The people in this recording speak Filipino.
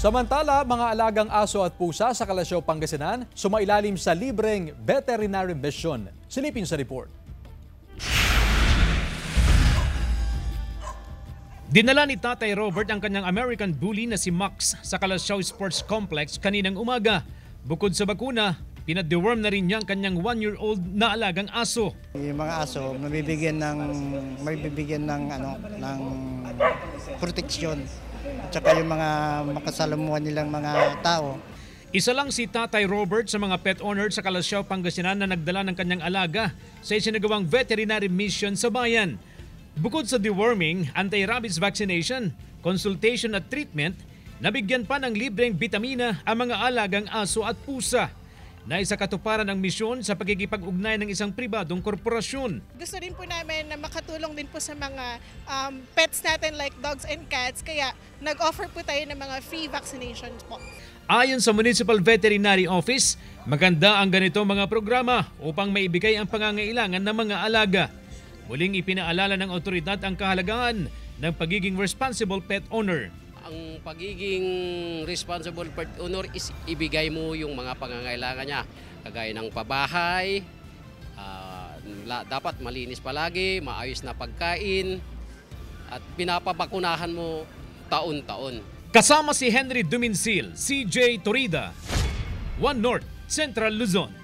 Samantala, mga alagang aso at pusa sa Kalasyaw, Pangasinan sumailalim sa libreng veterinary mission. Silipin sa report. Dinala ni Tatay Robert ang kanyang American Bully na si Max sa Kalasyaw Sports Complex kaninang umaga. Bukod sa bakuna, pinad-deworm na rin niya ang kanyang 1-year-old na alagang aso. Yung mga aso mabibigyan ng proteksyon. Tsaka yung mga makasalamuhan nilang mga tao. Isa lang si Tatay Robert sa mga pet owner sa Kalasyaw, Pangasinan na nagdala ng kanyang alaga sa isinagawang veterinary mission sa bayan. Bukod sa deworming, anti-rabies vaccination, consultation at treatment, nabigyan pa ng libreng bitamina ang mga alagang aso at pusa. Naisa katuparan ang misyon sa pagkikipag-ugnay ng isang pribadong korporasyon. Gusto rin po namin na makatulong din po sa mga pets natin like dogs and cats, kaya nag-offer po tayo ng mga free vaccinations po. Ayon sa Municipal Veterinary Office, maganda ang ganitong mga programa upang maibigay ang pangangailangan ng mga alaga. Muling ipinaalala ng otoridad ang kahalagahan ng pagiging responsible pet owner. Ang pagiging responsible pet owner is ibigay mo yung mga pangangailangan niya. Kagaya ng pabahay, dapat malinis palagi, maayos na pagkain, at pinapabakunahan mo taon-taon. Kasama si Henry Duminsil, CJ Torida, One North, Central Luzon.